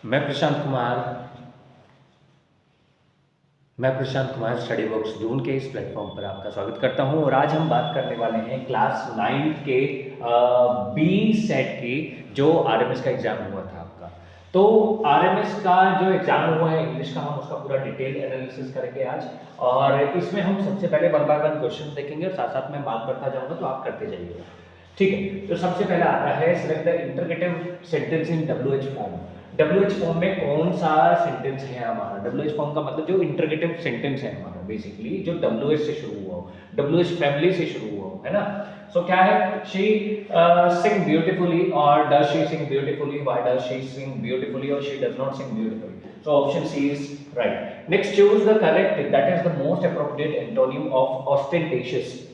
मैं Prashant Kumar study books जून के इस प्लेटफॉर्म पर आपका स्वागत करता हूं और आज हम बात करने वाले हैं क्लास 9 के बी सेट की जो आरएमएस का एग्जाम हुआ था आपका। तो आरएमएस का जो एग्जाम हुआ है इंग्लिश का, हम उसका पूरा डिटेल एनालिसिस करेंगे आज, और इसमें हम सबसे पहले वन बाय वन क्वेश्चन देखेंगे और साथ साथ मैं बात करता जाऊंगा तो आप करते जाइएगा, ठीक है। तो सबसे पहला आता है select the interrogative sentence in WH form. WH form में कौन सा सेंटेंस है हमारा? डब्ल्यूएच फॉर्म का मतलब जो इंटरगेटिव सेंटेंस है हमारा, बेसिकली जो डब्ल्यूएच से शुरू हुआ हो, डब्ल्यूएच फैमिली से शुरू हुआ हो, है ना। सो क्या है? शी सिंग ब्यूटीफुली, और does she sing beautifully, why does she sing beautifully, और she does not sing beautifully. So option C is right. Next, choose the correct, that is the most appropriate antonym of ostentatious.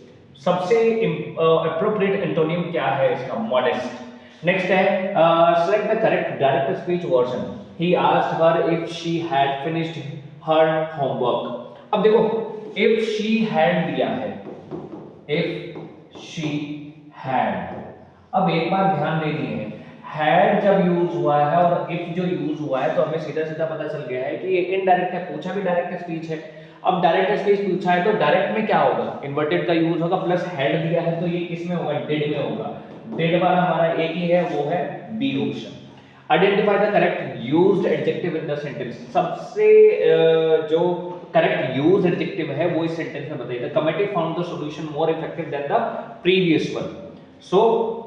सबसे appropriate antonym क्या है इसका? Modest. Next है select the correct direct speech version. He asked her if she had finished her homework. अब देखो, if she had दिया है, if she had, अब एक बात ध्यान देनी है, हैड जब यूज हुआ है और इफ जो यूज हुआ है तो हमें सीधा सीधा पता चल गया है कि ये इनडायरेक्ट है, पूछा भी डायरेक्ट स्पीच है। अब डायरेक्ट स्पीच पूछा है तो डायरेक्ट में क्या होगा? इन्वर्टेड का यूज होगा, प्लस हेड दिया है तो ये किस में होगा? डेड में होगा। डेड वाला हमारा एक ही है, वो है B option. Identify the correct used adjective in the sentence. सबसे जो करेक्ट यूज एडजेक्टिव है वो इस सेंटेंस में बताइए। The committee found the solution more effective than the previous one. So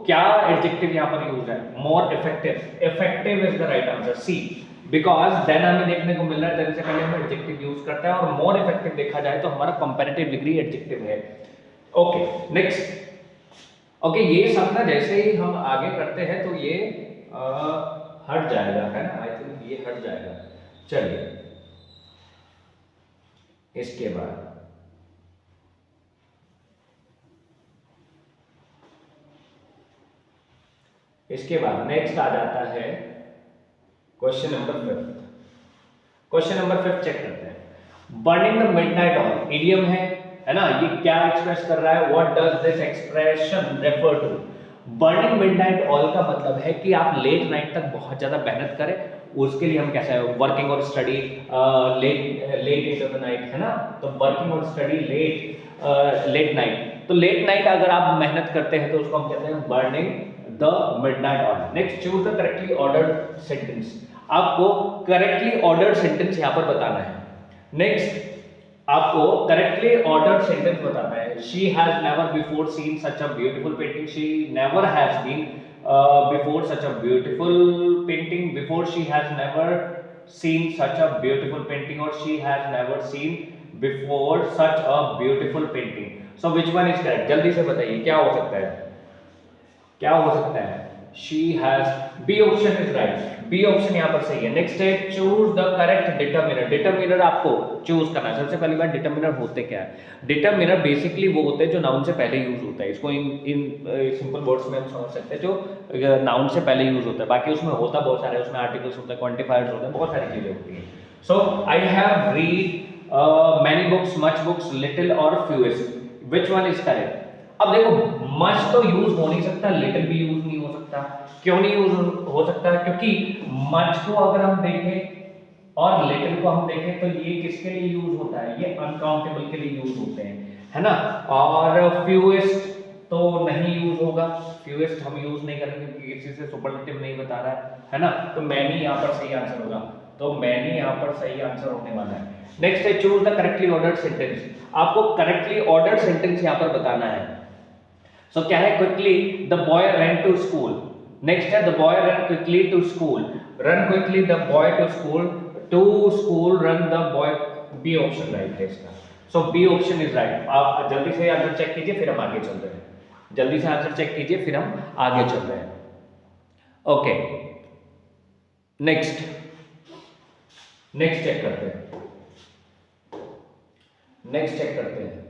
क्या एडजेक्टिव यहां पर यूज है? More effective. Effective is the right answer, C. Because then हमें देखने को मिल रहा है, देन से पहले हम एडजेक्टिव यूज करते हैं, और मोर इफेक्टिव देखा जाए तो हमारा कंपैरेटिव डिग्री एडजेक्टिव है। Okay, next. ओके, ये सब ना जैसे ही हम आगे करते हैं तो ये हट जाएगा, है ना। आई थिंक ये हट जाएगा। चलिए, इसके बाद नेक्स्ट आ जाता है question number 5। Question number 5 check करते हैं। Burning the midnight oil idiom है ना। ये क्या एक्सप्रेस कर रहा है? What does this expression refer to? Burning midnight oil का मतलब है कि आप लेट नाइट तक बहुत ज्यादा मेहनत करें, उसके लिए हम कैसे है? वर्किंग और study late into the night, है ना। तो वर्किंग और स्टडी लेट नाइट, तो लेट नाइट अगर आप मेहनत करते हैं तो उसको हम कहते हैं burning the midnight oil. Next, choose the correctly ordered sentence. आपको करेक्टली ऑर्डर्ड सेंटेंस यहां पर बताना है। नेक्स्ट, आपको करेक्टली ऑर्डर्ड सेंटेंस बताना है। She has never before seen such a beautiful painting. She never has been before such a beautiful painting. Before she has never seen such a beautiful painting, और she has never seen before such a beautiful painting. So which one is correct? जल्दी से बताइए क्या हो सकता है, क्या हो सकता है? She has, B option is right, B option यहां पर सही है। नेक्स्ट है choose the correct determiner. Determiner आपको चूज करना है। सबसे पहली बात, डिटरमिनर होते क्या है? डिटरमिनर बेसिकली वो होते हैं जो नाउन से पहले यूज होता है। इसको इन सिंपल वर्ड्स में हम समझ सकते हैं, जो नाउन से पहले यूज होता है। बाकी उसमें होता बहुत सारे, उसमें आर्टिकल्स होते हैं, क्वांटिफायर्स होते हैं, बहुत सारी चीजें होती हैं। So I have read many books, much books, little और fewest. Which one is correct? अब देखो, मच तो यूज हो नहीं सकता, लिटिल भी यूज नहीं हो सकता। क्यों नहीं यूज हो सकता? क्योंकि मच को अगर हम देखें और लिटिल को हम देखें तो ये किसके लिए यूज होता है? ये अनकाउंटेबल के लिए यूज होते हैं, है ना। और फ्यूएस्ट तो नहीं यूज होगा, फ्यूएस्ट हम यूज नहीं करेंगे क्योंकि किसी से सुपरलेटिव नहीं बता रहा है ना। तो मैनी यहाँ पर सही आंसर होगा, तो मैनी यहाँ पर सही आंसर होने वाला है। नेक्स्ट है choose the correctly ordered sentence. आपको करेक्टली ऑर्डर्ड सेंटेंस यहाँ पर बताना है। सो क्या है? Quickly the boy run to school. Next है the boy run quickly to school. Run quickly the boy to school run the boy. B option right है इसका। सो बी ऑप्शन इज राइट। आप जल्दी से आंसर चेक कीजिए फिर हम आगे चल रहे हैं। जल्दी से आंसर चेक कीजिए फिर हम आगे चल रहे हैं। ओके, नेक्स्ट चेक करते हैं। नेक्स्ट चेक करते हैं।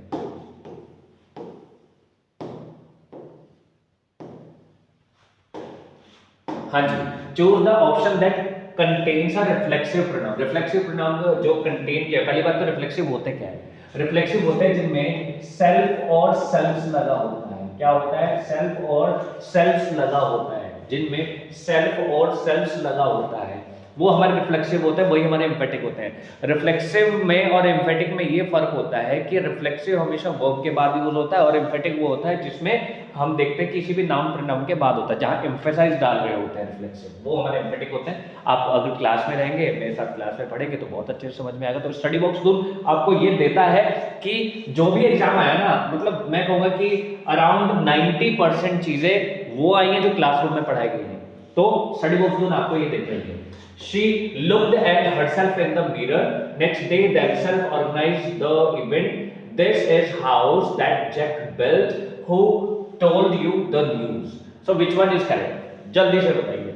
हाँ जी, choose the option that contains a reflexive pronoun. Reflexive pronoun जो कंटेन किया, पहली बात तो रिफ्लेक्सिव होते क्या है? रिफ्लेक्सिव होते हैं जिनमें सेल्फ और सेल्फ्स लगा होता है। क्या होता है? सेल्फ और सेल्फ्स लगा होता है, जिनमें सेल्फ और सेल्फ्स लगा होता है। वो हमारे रिफ्लेक्सिव होते हैं, वही हमारे एम्फेटिक होते हैं। रिफ्लेक्सिव में और एम्फेटिक में ये फर्क होता है कि रिफ्लेक्सिव हमेशा वर्ब के बाद यूज होता है और एम्फेटिक वो होता है जिसमें हम देखते हैं किसी भी नाउन प्रोनाउन के बाद होता है, जहां एम्फेसाइज डाल रहे होते हैं रिफ्लेक्सिव, वो हमारे एम्फेटिक होते हैं। आप अगर क्लास में रहेंगे, मेरे साथ क्लास में पढ़ेंगे तो बहुत अच्छे से समझ में आएगा। तो स्टडी बॉक्स टूल आपको ये देता है कि जो भी एग्जाम आया ना, मतलब मैं कहूँगा कि अराउंड 90% चीजें वो आई हैं जो क्लासरूम में पढ़ाई गई हैं। तो स्टडी बॉक्स टूल आपको ये देते हैं। She looked at herself in the mirror. Next day, themselves organized the event. This is house that Jack built. Who told you the news? So which one is correct? जल्दी से बताइए।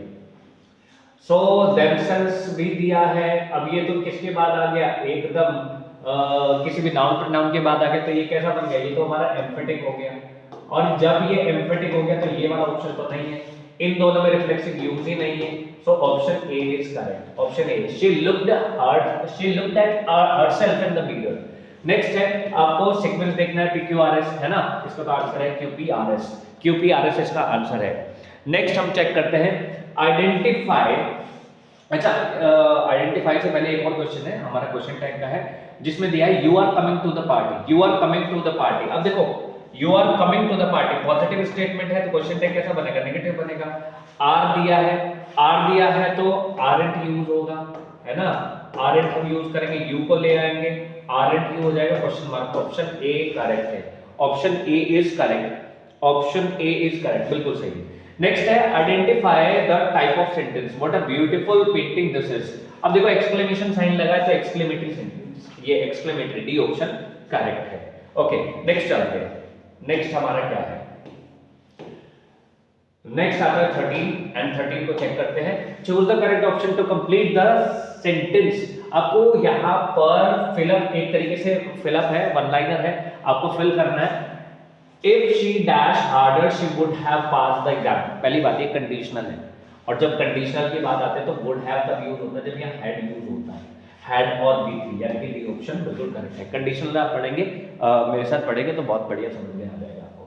So themselves भी दिया है। अब ये तो किसके बाद आ गया? एकदम किसी भी नाउन प्रोनाउन के बाद आ गया, तो ये कैसा बन गया? ये तो हमारा एम्फेटिक हो गया। और जब ये एम्फेटिक हो गया तो ये वाला ऑप्शन तो नहीं है, इन दोनों में रिफ्लेक्सिव यूज ही नहीं है। So option A is correct. Option A. She looked at herself in the mirror. Next है, आपको सीक्वेंस देखना है PQRS, है ना? इसका तो आंसर है QPRS। QPRS इसका आंसर है। नेक्स्ट हम चेक करते हैं आइडेंटिफाई। अच्छा, आइडेंटिफाई से पहले एक और क्वेश्चन है, हमारा क्वेश्चन टाइप का है, जिसमें दिया है you are coming to the party. You are coming to the party. अब देखो, you are coming to the party positive statement है, तो क्वेश्चन टाइप कैसा बनेगा? नेगेटिव बनेगा। आर दिया है, आर दिया है तो आरंट यूज होगा, है ना? आरंट हम यूज करेंगे, यू को ले आएंगे, आरंट यू हो जाएगा, question mark. Option A correct है। Option A is correct. Option A is correct, बिल्कुल सही। नेक्स्ट है identify the type of sentence. What a beautiful painting this is. अब देखो एक्सक्लेमेशन साइन लगा है तो एक्सक्लेमेटरी सेंटेंस, ये एक्सक्लेमेटरी, डी ऑप्शन करेक्ट है। ओके, नेक्स्ट चलते हैं। नेक्स्ट हमारा क्या है? नेक्स्ट आता है 13 एंड 13 को चेक करते हैं। Choose the correct option to complete the sentence. आपको यहाँ पर फिलअप, एक तरीके से फिलअप है, वन लाइनर है, आपको फिल करना है। If she dash harder she would have pass the exam. पहली बात, ये कंडीशनल है, और जब कंडीशनल की बात आते हैं तो वुड हैव तब यूज होता है जब यहाँ हैड यूज होता है। हैड और B3, यानी कि डी ऑप्शन बिल्कुल करेक्ट है। कंडीशनल आप पढ़ेंगे, मेरे साथ पढ़ेंगे तो बहुत बढ़िया समझ में आ जाएगा आपको।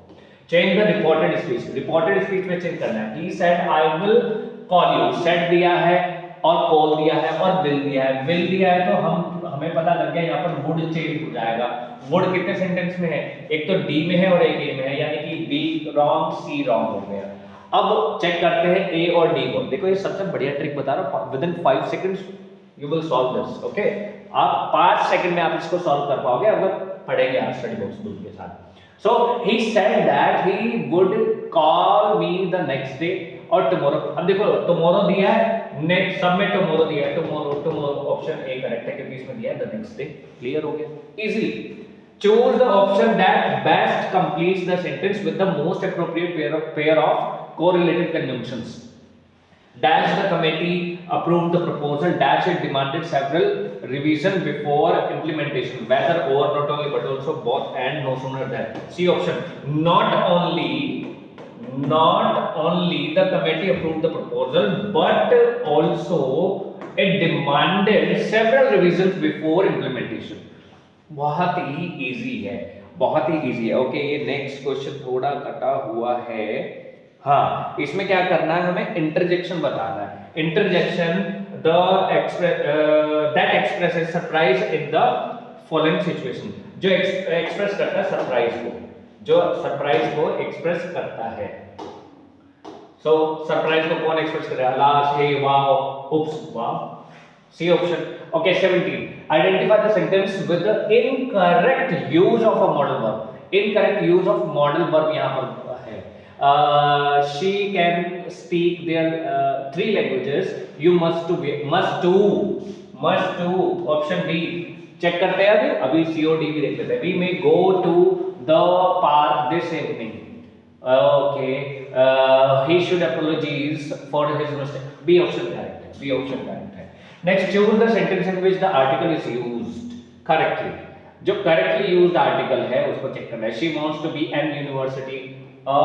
Change the reported speech. Reported speech में चेंज करना है। He said I will call you. Said दिया है और कॉल दिया है और विल दिया है। विल दिया है तो हमें पता लग गया यहाँ पर वुड चेंज हो जाएगा। वुड कितने सेंटेंस में है? एक तो डी में है और एक ए में है, यानी कि बी रॉन्ग, सी रॉन्ग हो गया। अब चेक करते हैं ए और डी को। देखो ये सबसे बढ़िया ट्रिक बता रहा हूँ, with in 5 seconds you will solve this. Okay, आप 5 सेकंड में आप इसको सॉल्व कर पाओगे अगर पढ़ेंगे आप स्टडी बॉक्स टूल के साथ। So he said that he would call me the next day और tomorrow। अब देखो tomorrow दिया है, नेक्स्ट सब में tomorrow दिया है, tomorrow ऑप्शन ए करेक्ट है क्योंकि इसमें दिया है the next day। क्लियर हो गया, easy. Choose the option that best completes the sentence with the most appropriate pair of correlated conjunctions। Dash the committee approved the proposal, dash it demanded several revision before implementation, whether or not only but also both and no sooner than। C option, not only the committee approved the proposal but also it demanded several revisions before implementation। बहुत ही easy है, बहुत ही easy है। Okay, ये next question थोड़ा कटा हुआ है। हाँ, इसमें क्या करना है, हमें इंटरजेक्शन बताना है। Interjection that expresses surprise in the following situation. जो एक्सप्रेस करता है सरप्राइज को, जो सरप्राइज को एक्सप्रेस करता है। सो सरप्राइज को कौन एक्सप्रेस कर रहा है? Last, hey, wow, oops, wow. C option. Okay, 17 identify the sentence with the incorrect use of a modal verb. Incorrect use of modal verb यहां पर है। She can speak their 3 languages। You must to option B. Check करते हैं अभी COD भी देख लेते हैं। We may go to the park this evening। Okay, he should apologize for his mistake। B option correct है, B ऑप्शन करेक्ट है। Next, choose the sentence in which the article is used correctly। जो correctly used article है उसको check करना है। She wants to be an university, a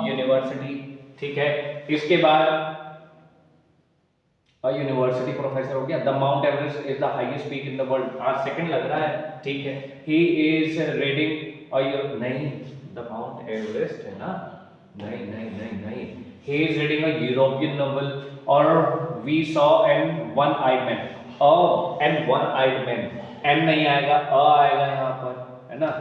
university, ठीक है। इसके बाद a university प्रोफेसर हो गया। The Mount Everest is the highest peak in the world। आज सेकंड लग रहा है, ठीक है। He is reading नहीं, the Mount Everest है ना, नहीं। He is reading a European novel और we saw an one eyed man, a an one eyed man, an नहीं आएगा, अ आएगा यहाँ पर, है ना,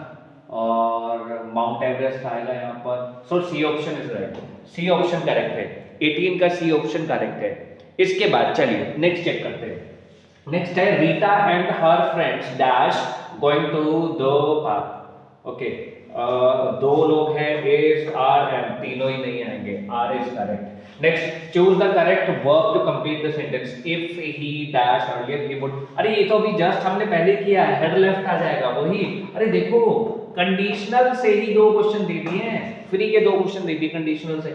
और माउंट एवरेस्ट आएगा यहाँ पर। So C option is right, C option correct है, 18 का सी ऑप्शन करेक्ट है। इसके बाद चलिए नेक्स्ट चेक करते हैं। नेक्स्ट है Rita and her friends dash going to the park. Okay, दो लोग हैं, एस आर एम, तीनों ही नहीं आएंगे, are is correct. Next, choose the correct verb to complete the sentence, if he dash earlier he would. अरे ये तो अभी जस्ट हमने पहले किया है, हेड लेफ्ट आ जाएगा वही। अरे देखो कंडीशनल से ही दो क्वेश्चन दे दिए हैं, फ्री के दो क्वेश्चन दे दिए कंडीशनल से।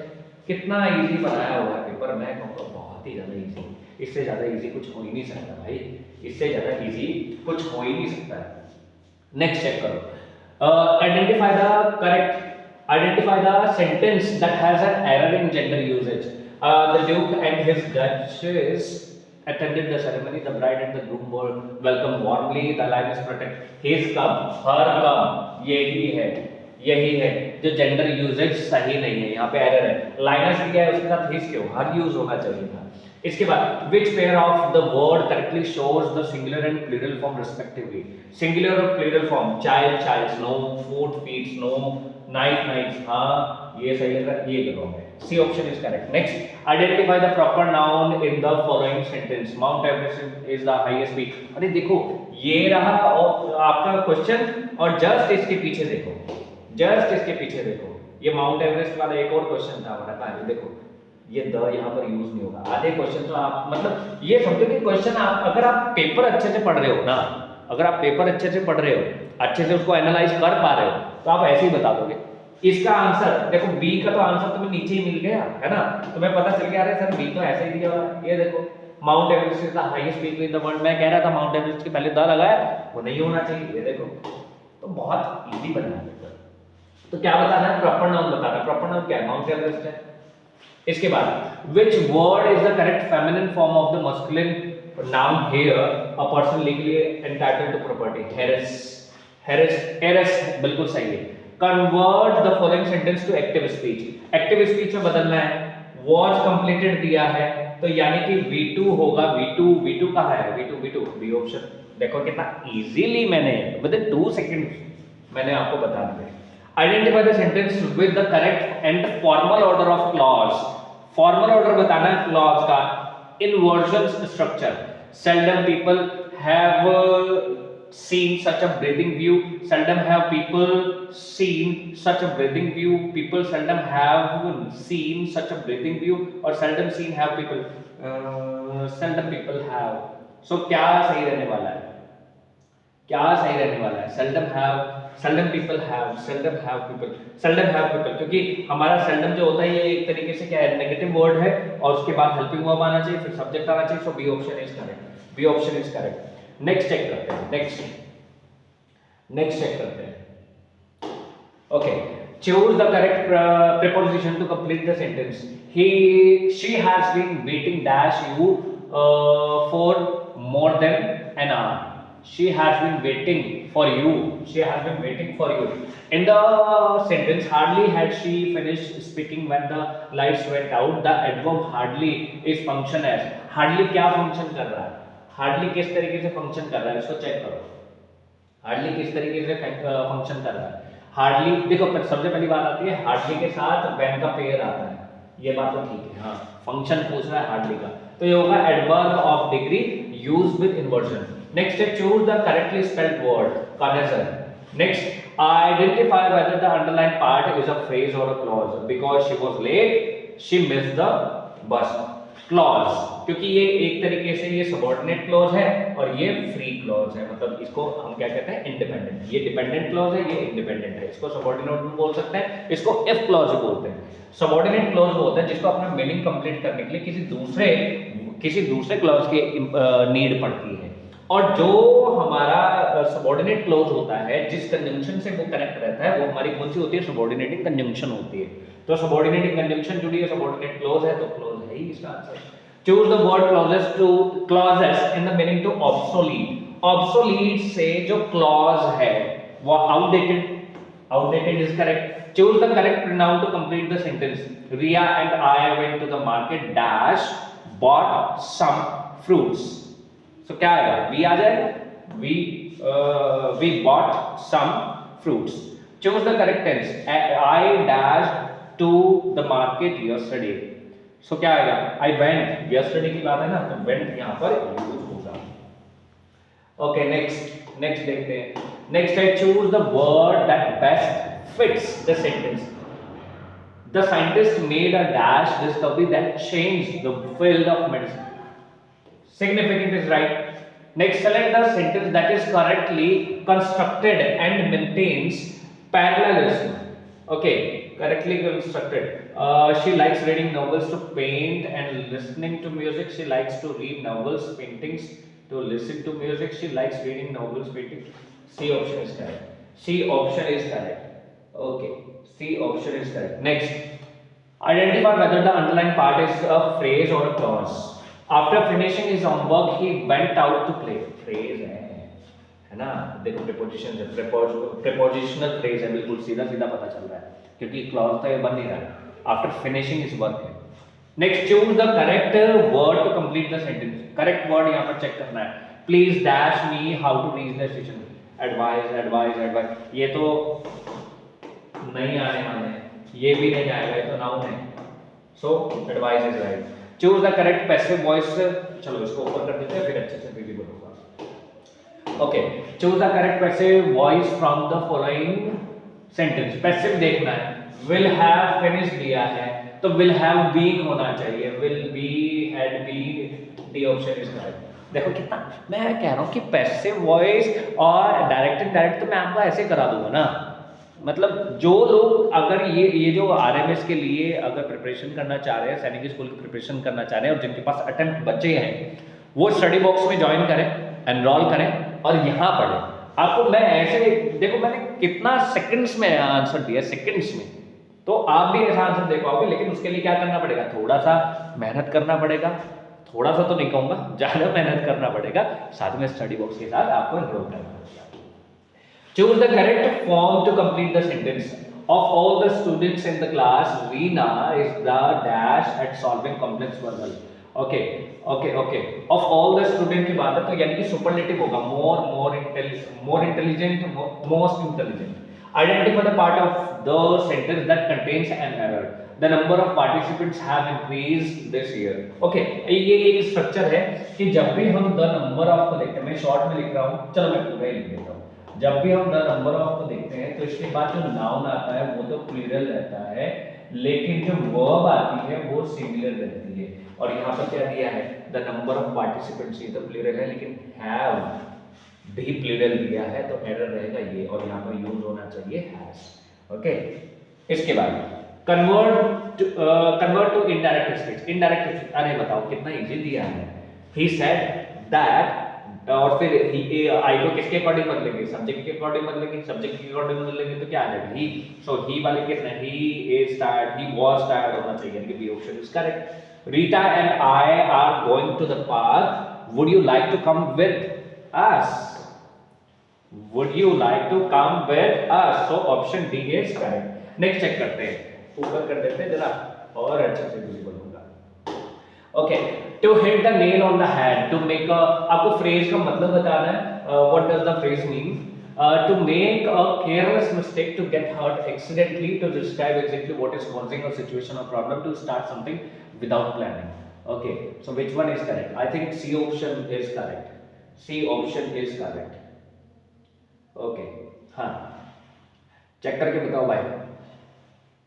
कितना इजी बनाया हुआ है पेपर, मैं कहूँगा बहुत ही ज्यादा इजी, इससे ज्यादा इजी कुछ हो ही नहीं सकता भाई, इससे ज्यादा इजी कुछ हो ही नहीं सकता है। नेक्स्ट चेक करो, identify the correct, identify the sentence that has an error in gender usage. The Duke and his Duchess attended the ceremony. The bride and the groom were welcomed warmly. The line is protect. His come, her come. यही है जो gender usage सही नहीं है, यहाँ पे error है। Lines भी क्या है, उसके साथ हिज क्यों, हर यूज होना चाहिए था। इसके बाद which pair of the word correctly shows the singular and plural form respectively. Singular और plural form, child childs, no, food feeds, no, night nights, हाँ ये सही लग रहा है, ये करो, C option is correct. Next, identify the proper noun in the following sentence, Mount Everest is the highest peak. अरे देखो ये रहा और आपका क्वेश्चन, और जस्ट इसके पीछे देखो, जस्ट इसके पीछे देखो, ये माउंट एवरेस्ट वाला एक और क्वेश्चन था हमारा, कहां देखो ये द यहाँ पर यूज नहीं होगा। आधे क्वेश्चन तो आप मतलब ये समझो कि क्वेश्चन आप अगर आप पेपर अच्छे से पढ़ रहे हो ना, अगर आप पेपर अच्छे से पढ़ रहे हो, अच्छे से उसको एनालाइज कर पा रहे हो, तो आप ऐसे ही बता दोगे। इसका आंसर देखो, बी का तो आंसर तुम्हें नीचे ही मिल गया है ना, तुम्हें पता चल गया, अरे सर बी तो ऐसे ही दिया हुआ है। ये देखो mount Everest is the highest peak in the world, मैं कह रहा था माउंट एवरेस्ट के पहले द लगाया, वो नहीं होना चाहिए, ये देखो, तो बहुत इजी बना है। तो क्या बताना है, प्रॉपर नाउन बताना है। प्रॉपर नाउन क्या है, माउंट एवरेस्ट है। इसके बाद which word is the correct feminine form of the masculine noun here a person legally entitled to property, heiress, heiress बिल्कुल सही है। convert the following sentence to active speech, active speech में बदलना है, was completed दिया है तो यानी कि V2 होगा, V2 कहाँ है, V2 बी ऑप्शन। देखो कितना इजीली मैंने within 2 seconds मैंने आपको बता दिया। Identify the sentence with the correct and formal order of clause, formal order बताना है क्लॉज का। Inversion structure, seldom people have seen such a breathing view, seldom have people seen such a breathing view, people seldom have seen such a breathing view, और seldom seen have people, seldom people have। so क्या सही रहने वाला है, क्या सही रहने वाला है, seldom have, seldom people have, seldom have people, seldom have people, क्योंकि हमारा seldom जो होता है ये एक तरीके से क्या है, नेगेटिव वर्ड है, और उसके बाद हेल्पिंग वर्ब आना चाहिए, फिर सब्जेक्ट आना चाहिए, so B option is correct, B option is correct. Next check करते हैं, नेक्स्ट चेक करते हैं। Okay, choose the correct preposition to complete the sentence, she has been waiting dash you for more than an hour, she has been waiting for you, she has been waiting for you। in the sentence hardly had she finished speaking when the lights went out, the adverb hardly is function as, hardly क्या function कर रहा है, hardly किस तरीके से function कर रहा है, इसको चेक करो, hardly किस तरीके से function कर रहा है। hardly देखो सबसे पहली बात आती है hardly के साथ when का पेयर आता है, ये बात तो ठीक है, हाँ function पूछ रहा है hardly का, तो ये होगा adverb of degree used with inversion। Next है choose the correctly spelled word, conjunction। Next, identify whether the underlined part is a phrase or a clause, because she was late she missed the bus। clause, क्योंकि ये एक तरीके से ये subordinate clause है और ये free clause है, मतलब इसको हम क्या कहते हैं, independent, ये dependent clause है, ये independent है, इसको subordinate भी बोल सकते हैं, इसको if clause भी बोलते हैं। subordinate clause वो होता है जिसको अपना meaning complete करने के लिए किसी दूसरे clause की नीड पड़ती है, और जो हमारा सबऑर्डिनेट क्लॉज होता है जिस कंजंक्शन से वो कनेक्ट रहता है वो हमारी कौन सी होती है, सबऑर्डिनेटिंग कंजंक्शन होती है। तो सबऑर्डिनेटिंग कंजंक्शन जुड़ी है, सबऑर्डिनेट क्लॉज है, तो क्लॉज है ही इसका answer. Choose the word clauses in the meaning to obsolete, obsolete से जो क्लॉज है वो outdated is correct. Choose the correct pronoun to complete the sentence, Riya and I went to the market dash bought some fruits. So क्या आएगा? We आ जाएगा. We bought some fruits. Choose the correct tense. I dashed to the market yesterday. So क्या आएगा? I went. Yesterday की बात है ना, तो went यहाँ पर यूज होगा. Okay, next देखते हैं. Next है choose the word that best fits the sentence. The scientist made a dash discovery that changed the field of medicine. Significant is right. Next, select the sentence that is correctly constructed and maintains parallelism. Okay, correctly constructed. She likes reading novels to paint and listening to music. She likes to read novels, paintings to listen to music. She likes reading novels, painting. C option is correct. C option is correct. Okay, C option is correct. Next, identify whether the underlined part is a phrase or a clause. After finishing his homework, he went out to play. Phrase है ना? देखो preposition है, prepositional phrase है, बिल्कुल सीधा सीधा पता चल रहा है, क्योंकि clause तो ये बन नहीं रहा. After finishing his work है. Next, choose the correct word to complete the sentence. Correct word यहाँ पर check करना है. Please dash me how to reach the station. Advise. ये तो नहीं आने वाले हैं, ये भी नहीं आएगा, ये तो नाउन है. So advice is right. Choose the correct passive voice. चलो इसको ऊपर कर देते हैं, फिर अच्छे से विजिबल होगा. Okay, choose the correct passive voice from the following sentence. Passive देखना है. विल हैव फिनिश दिया है तो विल हैव बीन होना चाहिए. Will be, had been, D option is correct. देखो कितना मैं कह रहा हूं कि पैसिव वॉइस और डायरेक्ट इनडायरेक्ट तो मैं आपको ऐसे करा दूंगा ना. मतलब जो लोग अगर ये जो आरएमएस के लिए अगर प्रिपरेशन करना चाह रहे हैं, सैनिक स्कूल की प्रिपरेशन करना चाह रहे हैं और जिनके पास अटेम्प्ट बचे हैं, वो स्टडी बॉक्स में ज्वाइन करें, एनरोल करें और यहाँ पढ़ें. आपको मैं ऐसे देखो, मैंने कितना सेकंड्स में आंसर दिया, सेकंड्स में. तो आप भी ऐसा आंसर दे पाओगे, लेकिन उसके लिए क्या करना पड़ेगा? थोड़ा सा मेहनत करना पड़ेगा. थोड़ा सा तो नहीं कहूँगा, ज़्यादा मेहनत करना पड़ेगा. साथ में स्टडी बॉक्स के साथ आपको एनरोल करना पड़ेगा. Choose the correct form to complete the sentence. Of all the students in the class, Veena is the dash at solving complex puzzle. Okay. Of all the students की बात है तो यानी कि superlative होगा. more intelligent, most intelligent. Identify the part of the sentence that contains an error. The number of participants have increased this year. Okay, ये एक structure है कि जब भी हम the number of को देखते हैं, मैं शॉर्ट में लिख रहा हूँ, चलो मैं पूरा ही लिख देता हूँ. जब भी हम द नंबर ऑफ को देखते हैं तो इसके बाद जो नाउन आता है वो तो प्लूरल रहता है, लेकिन जो वर्ब आती है वो सिंगुलर रहती है. और यहाँ पर क्या दिया है? द नंबर ऑफ पार्टिसिपेंट्स, ये तो प्लूरल है, लेकिन हैव भी प्लूरल दिया है, तो एरर रहेगा ये, और यहाँ पर यूज होना चाहिए हैज. ओके, इसके बाद convert to indirect speech. Indirect speech, अरे बताओ कितना इजी दिया है. ही सेड दैट, और फिर आई को किसके अकॉर्डिंग बदलेंगे? सब्जेक्ट के अकॉर्डिंग बदलेंगे. सब्जेक्ट के अकॉर्डिंग बदलेंगे तो क्या आ जाएगा? ही. सो ही वाले किसने? He is tired, he was tired होना चाहिए, यानी कि B option is correct. Rita and I are going to the park. Would you like to come with us? Would you like to come with us? So option D is correct. Next check करते हैं, ऊपर कर देते हैं जरा और अच्छे से विजिबल होगा. Okay, to hit the nail on the head. To make a, आपको फ्रेज का मतलब बताना है. What does the phrase mean? To make a careless mistake, to get hurt accidentally, to describe exactly what is causing a situation और problem, to start something without planning. Okay, so which one is correct? I think C option is correct. C option is correct. Okay, हाँ, check करके बताओ भाई.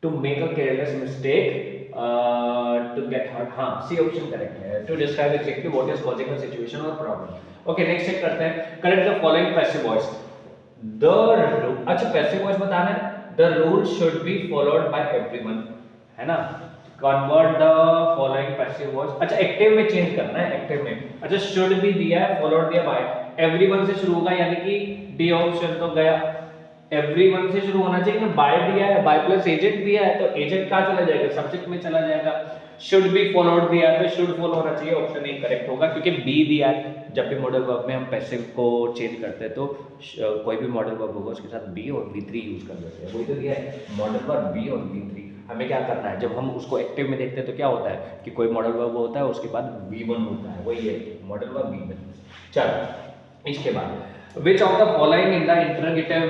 To make a careless mistake, to get hurt, हाँ, C option correct है. To describe exactly what is causing a situation और problem. Okay, next check करते हैं. Correct the following passive voice. अच्छा, पैसिव वॉइस बताना है. The rule should be followed by everyone, है ना. Convert the following passive voice. अच्छा, active में चेंज करना है. एक्टिव में अच्छा, शुड भी दिया है, फॉलोड दिया बाय. एवरीवन से शुरू होगा, यानी कि डी ऑप्शन तो गया. एवरीवन से शुरू होना चाहिए ना. बाय दिया है, बाय प्लस एजेंट दिया है, तो एजेंट कहाँ चला जाएगा? सब्जेक्ट में चला जाएगा. शुड बी फॉलोड दिया है तो शुड फॉलो होना चाहिए. ऑप्शन ए करेक्ट होगा, क्योंकि बी दिया है. जब भी मॉडल वर्ब में हम पैसिव को चेंज करते हैं तो कोई भी मॉडल वर्ब होगा उसके साथ बी और V3 यूज कर देते हैं. वही तो दिया है, मॉडल वर्ब बी और V3. हमें क्या करना है, जब हम उसको एक्टिव में देखते हैं तो क्या होता है कि कोई मॉडल वर्ब होता है, उसके बाद V1 होता है, वही है मॉडल वर्ब V1। चलो इसके बाद which of the following in the interrogative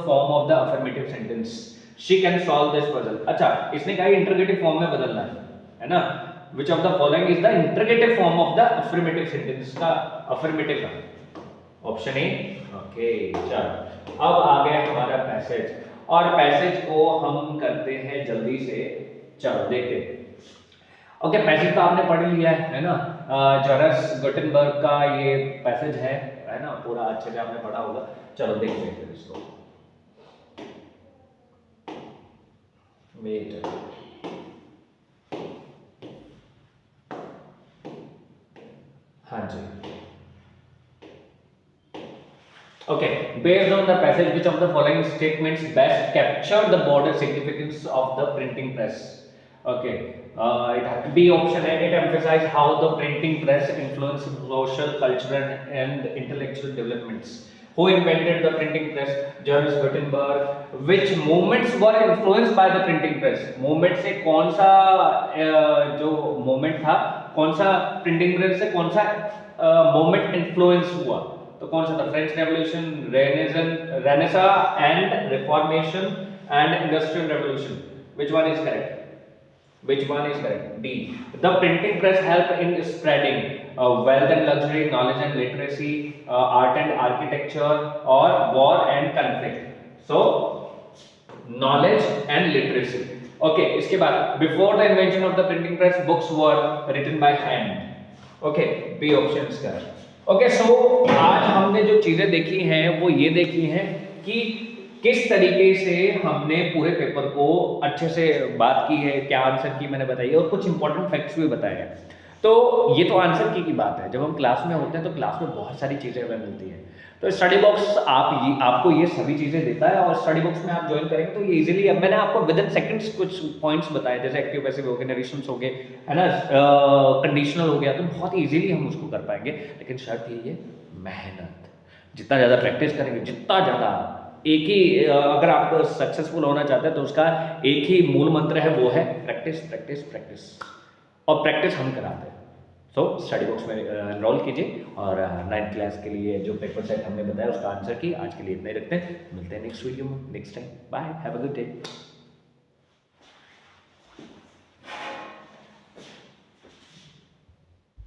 form of the affirmative sentence she can solve this puzzle. अच्छा, इसने कहा इंटरोगेटिव फॉर्म में बदलना है ना। Which of the following is the interrogative form of the affirmative sentence का affirmative का option A. Okay चलो अब आ गया हमारा पैसेज, और पैसेज को हम करते हैं जल्दी से, चलो देखते हैं। ओके पैसेज तो आपने पढ़ लिया है ना, जॉर्ज गुटेनबर्ग का ये पैसेज है ना, पूरा अच्छे से आपने पढ़ा होगा। चलो देखते हैं फिर इसको। वेट, हाँ जी। Okay, based on the passage, which of the following statements best capture the broader significance of the printing press? Okay, it has to be option A. It emphasizes how the printing press influenced social, cultural, and intellectual developments. Who invented the printing press? Johannes Gutenberg. Which movements were influenced by the printing press? Movement से कौन सा जो movement था, कौन सा printing press से कौन सा movement influence हुआ? तो कौन सा था? French revolution, Renaissance and reformation and industrial revolution. Which one is correct? Which one is correct? D. The printing press helped in spreading wealth and luxury, knowledge and literacy, art and architecture, or war and conflict. So, knowledge and literacy. Okay, इसके बाद before the invention of the printing press, books were written by hand. Okay, B option is correct. Okay so आज हमने जो चीजें देखी हैं वो ये देखी हैं कि किस तरीके से हमने पूरे पेपर को अच्छे से बात की है, क्या आंसर की मैंने बताई और कुछ इंपॉर्टेंट फैक्ट्स भी बताए हैं। तो ये तो आंसर की बात है, जब हम क्लास में होते हैं तो क्लास में बहुत सारी चीज़ें हमें मिलती हैं। तो स्टडी बॉक्स आपको ये सभी चीज़ें देता है, और स्टडी बॉक्स में आप ज्वाइन करेंगे तो ये इजीली, अब मैंने आपको विद इन सेकंड्स कुछ पॉइंट्स बताए, जैसे एक्टिव पैसिव हो गए, नरेशंस हो गए, है ना, कंडीशनल हो गया, तो बहुत इजीली हम उसको कर पाएंगे। लेकिन शर्त ये मेहनत, जितना ज़्यादा प्रैक्टिस करेंगे, जितना ज़्यादा एक ही, अगर आप सक्सेसफुल होना चाहते हैं तो उसका एक ही मूल मंत्र है, वो है प्रैक्टिस प्रैक्टिस प्रैक्टिस, और प्रैक्टिस हम कराते हैं। सो स्टडी बॉक्स में एनरोल कीजिए, और 9th क्लास के लिए जो पेपर सेट हमने बताया उसका आंसर की आज के लिए इतना ही रखते हैं। मिलते हैं नेक्स्ट वीडियो में next time. Bye, have a good day.